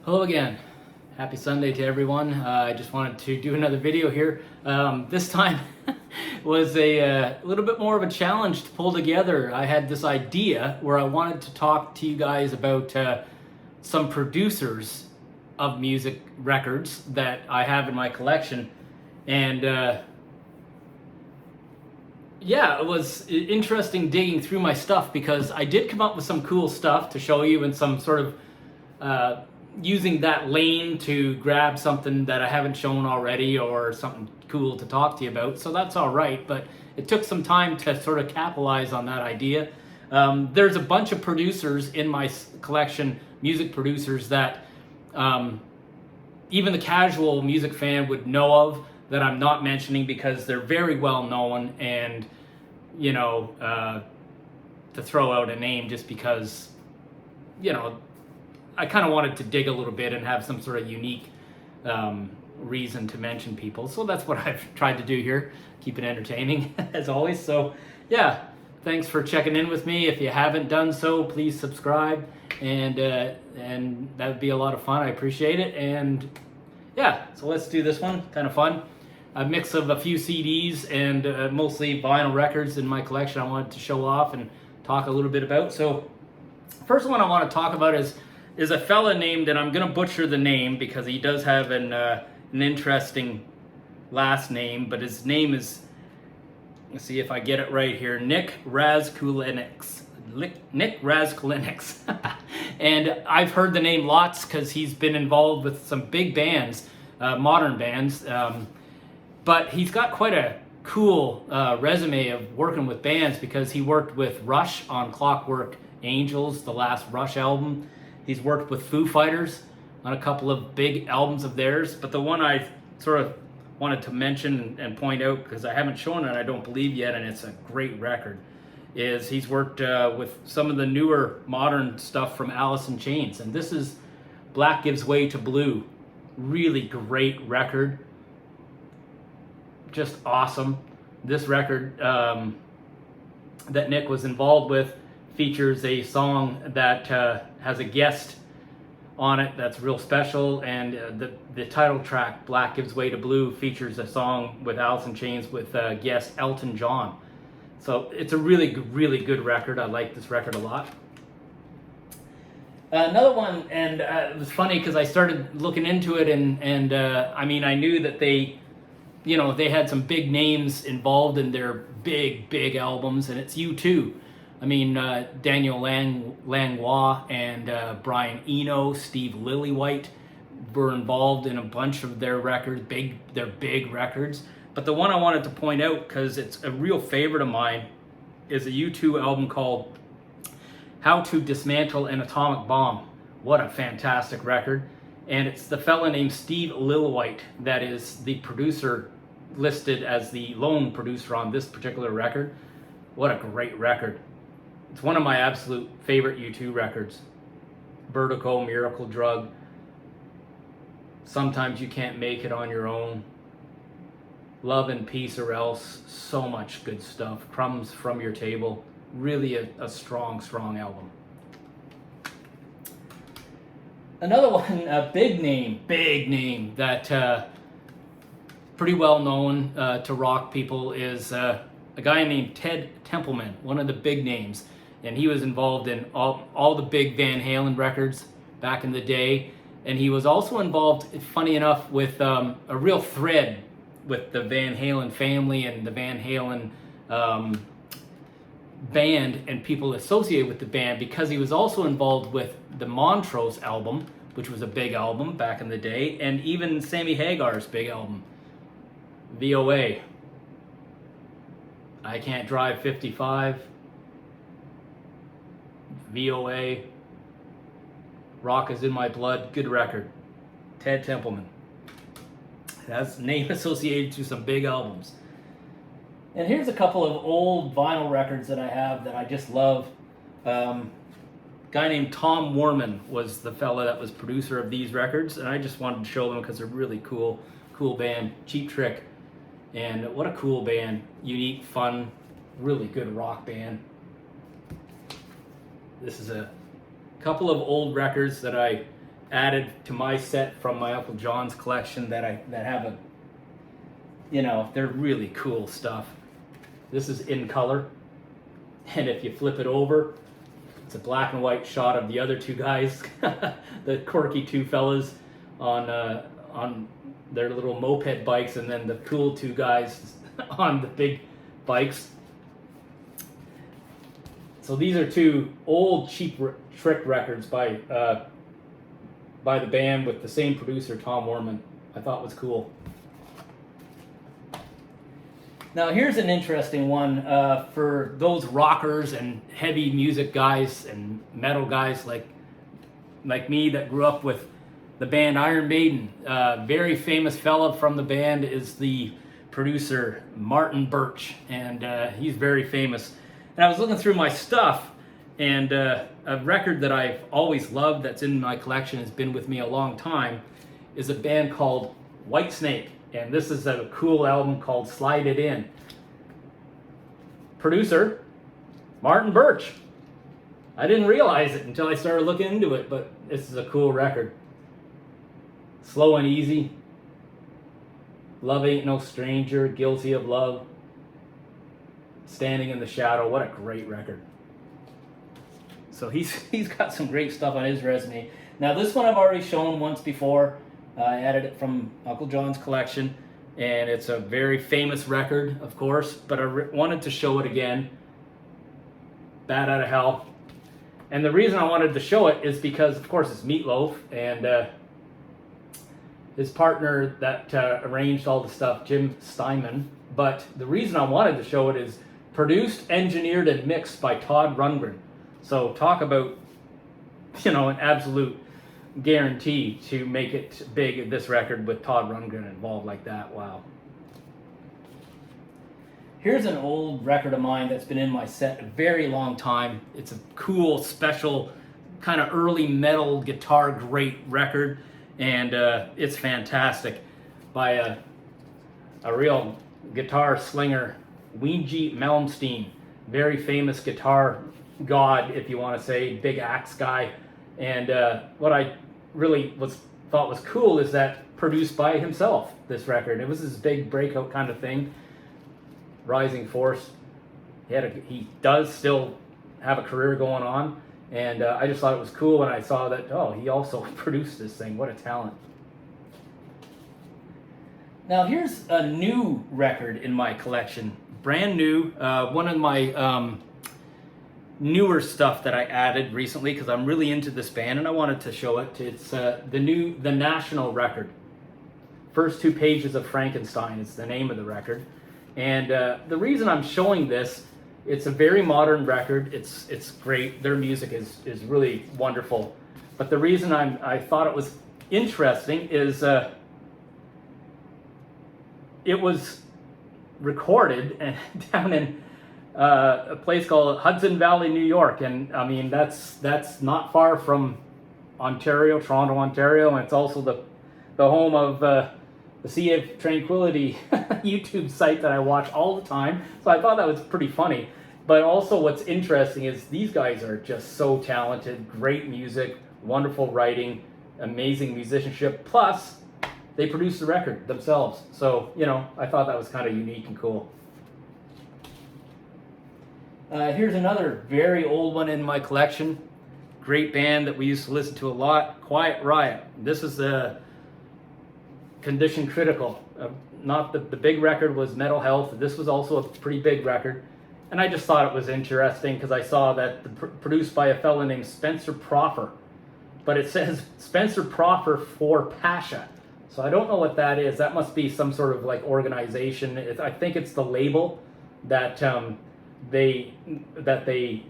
Hello again. Happy Sunday to everyone. I just wanted to do another video here. This time was a little bit more of a challenge to pull together. I had this idea where I wanted to talk to you guys about some producers of music records that I have in my collection. And yeah, it was interesting digging through my stuff because I did come up with some cool stuff to show you and some sort of using that lane to grab something that I haven't shown already or something cool to talk to you about. So that's all right, but it took some time to sort of capitalize on that idea. There's a bunch of producers in my collection, music producers that even the casual music fan would know of, that I'm not mentioning because they're very well known, and you know, to throw out a name just because, you know, I kind of wanted to dig a little bit and have some sort of unique reason to mention people. So that's what I've tried to do here. Keep it entertaining as always. So yeah, thanks for checking in with me. If you haven't done so, please subscribe, and that would be a lot of fun. I appreciate it. And yeah, so let's do this one. Kind of fun. A mix of a few CDs and mostly vinyl records in my collection I wanted to show off and talk a little bit about. So first one I want to talk about is a fella named, and I'm going to butcher the name because he does have an interesting last name, but his name is, let's see if I get it right here, Nick Razkulinix. Nick Razkulinix. And I've heard the name lots because he's been involved with some big bands, modern bands, but he's got quite a cool resume of working with bands because he worked with Rush on Clockwork Angels, the last Rush album. He's worked with Foo Fighters on a couple of big albums of theirs, but the one I sort of wanted to mention and point out, because I haven't shown it, I don't believe yet, and it's a great record, is he's worked with some of the newer modern stuff from Alice in Chains, and this is Black Gives Way to Blue. Really great record. Just awesome. This record that Nick was involved with features a song that has a guest on it that's real special, and the title track, Black Gives Way to Blue, features a song with Alice in Chains with guest Elton John. So it's a really, really good record. I like this record a lot. Another one, and it was funny because I started looking into it, and I mean, I knew that they had some big names involved in their big albums, and it's U2. I mean, Daniel Langlois and Brian Eno, Steve Lillywhite were involved in a bunch of their records, their big records. But the one I wanted to point out, because it's a real favorite of mine, is a U2 album called How to Dismantle an Atomic Bomb. What a fantastic record. And it's the fella named Steve Lillywhite that is the producer, listed as the lone producer on this particular record. What a great record. It's one of my absolute favorite U2 records. Vertigo, Miracle Drug, Sometimes You Can't Make It on Your Own, Love and Peace or Else, so much good stuff. Crumbs from Your Table, really a strong album. Another one, a big name that pretty well known to rock people is a guy named Ted Templeman, one of the big names. And he was involved in all the big Van Halen records back in the day. And he was also involved, funny enough, with a real thread with the Van Halen family and the Van Halen band and people associated with the band, because he was also involved with the Montrose album, which was a big album back in the day, and even Sammy Hagar's big album, VOA. I Can't Drive 55, VOA, Rock Is In My Blood, good record. Ted Templeman. That's a name associated to some big albums. And here's a couple of old vinyl records that I have that I just love. Guy named Tom Worman was the fella that was producer of these records, and I just wanted to show them because they're really cool band. Cheap Trick, and what a cool band. Unique, fun, really good rock band. This is a couple of old records that I added to my set from my Uncle John's collection that have a, they're really cool stuff. This is in color, and if you flip it over, it's a black and white shot of the other two guys, the quirky two fellas on their little moped bikes, and then the cool two guys on the big bikes. So these are two old cheap trick records by the band with the same producer, Tom Worman. I thought was cool. Now here's an interesting one for those rockers and heavy music guys and metal guys like me that grew up with the band Iron Maiden. Very famous fella from the band is the producer Martin Birch, and he's very famous. And I was looking through my stuff, and a record that I've always loved that's in my collection, has been with me a long time, is a band called Whitesnake. And this is a cool album called Slide It In. Producer, Martin Birch. I didn't realize it until I started looking into it, but this is a cool record. Slow and easy. Love Ain't No Stranger, Guilty of Love, Standing in the Shadow. What a great record. So he's got some great stuff on his resume. Now this one I've already shown once before. I added it from Uncle John's collection, and it's a very famous record, of course, but I wanted to show it again. Bat Out of Hell. And the reason I wanted to show it is because, of course, it's Meatloaf, and his partner that arranged all the stuff, Jim Steinman. But the reason I wanted to show it is produced, engineered, and mixed by Todd Rundgren. So talk about, an absolute guarantee to make it big, this record, with Todd Rundgren involved like that. Wow. Here's an old record of mine that's been in my set a very long time. It's a cool, special, kind of early metal guitar great record, and it's fantastic, by a real guitar slinger, Yngwie Malmsteen. Very famous guitar god, if you want to say, big axe guy. And what I really thought was cool is that produced by himself, this record. It was his big breakout kind of thing, rising force. He does still have a career going on, and I just thought it was cool when I saw that, oh, he also produced this thing. What a talent. Now here's a new record in my collection, brand new, one of my newer stuff that I added recently because I'm really into this band and I wanted to show it. It's the National record. First Two Pages of Frankenstein is the name of the record. And the reason I'm showing this, it's a very modern record. It's great. Their music is really wonderful. But the reason I thought it was interesting is it was recorded down in a place called Hudson Valley, New York, and I mean that's not far from Ontario, Toronto, Ontario, and it's also the home of the Sea of Tranquility YouTube site that I watch all the time. So I thought that was pretty funny. But also what's interesting is these guys are just so talented, great music, wonderful writing, amazing musicianship, plus they produced the record themselves. So, I thought that was kind of unique and cool. Here's another very old one in my collection. Great band that we used to listen to a lot, Quiet Riot. This is the Condition Critical. Not the big record was Metal Health. This was also a pretty big record. And I just thought it was interesting because I saw that produced by a fellow named Spencer Proffer. But it says Spencer Proffer for Pasha. So I don't know what that is. That must be some sort of like organization. I think it's the label that they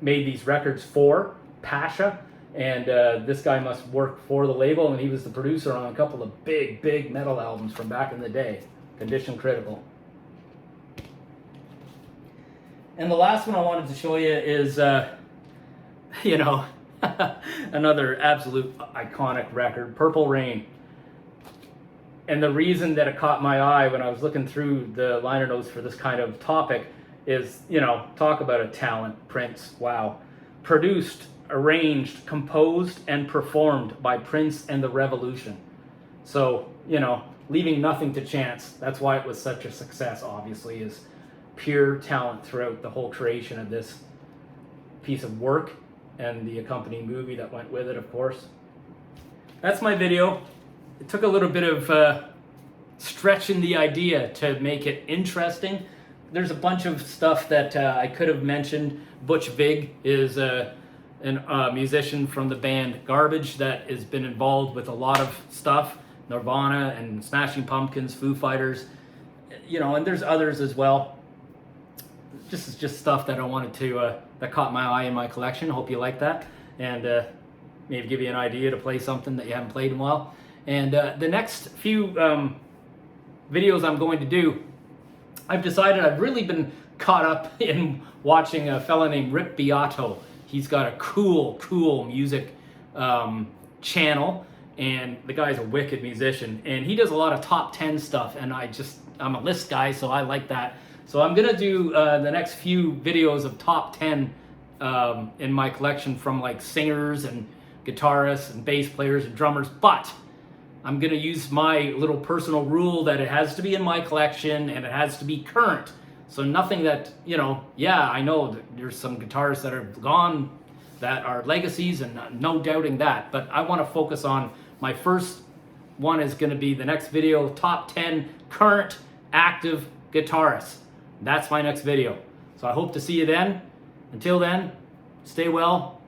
made these records for, Pasha, and this guy must work for the label, and he was the producer on a couple of big metal albums from back in the day, Condition Critical. And the last one I wanted to show you is, another absolute iconic record, Purple Rain. And the reason that it caught my eye when I was looking through the liner notes for this kind of topic is, talk about a talent, Prince, wow. Produced arranged, composed, and performed by Prince and the Revolution. So, you know, leaving nothing to chance. That's why it was such a success, obviously, is pure talent throughout the whole creation of this piece of work and the accompanying movie that went with it, of course. That's my video. It took a little bit of stretching the idea to make it interesting. There's a bunch of stuff that I could have mentioned. Butch Vig is a musician from the band Garbage that has been involved with a lot of stuff. Nirvana and Smashing Pumpkins, Foo Fighters, you know, and there's others as well. Just stuff that I wanted to, that caught my eye in my collection. Hope you like that, and maybe give you an idea to play something that you haven't played in a while. And the next few videos I'm going to do, I've decided I've really been caught up in watching a fella named Rick Beato. He's got a cool music channel, and the guy's a wicked musician, and he does a lot of top 10 stuff, and I'm a list guy, so I like that. So I'm gonna do the next few videos of top 10 in my collection from like singers and guitarists and bass players and drummers, but I'm gonna use my little personal rule that it has to be in my collection and it has to be current. So nothing that, you know, yeah, I know that there's some guitarists that are gone that are legacies, and no doubting that, but I wanna focus on my first one is gonna be the next video, top 10 current active guitarists. That's my next video. So I hope to see you then. Until then, stay well,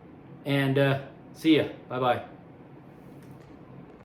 and see ya. Bye-bye.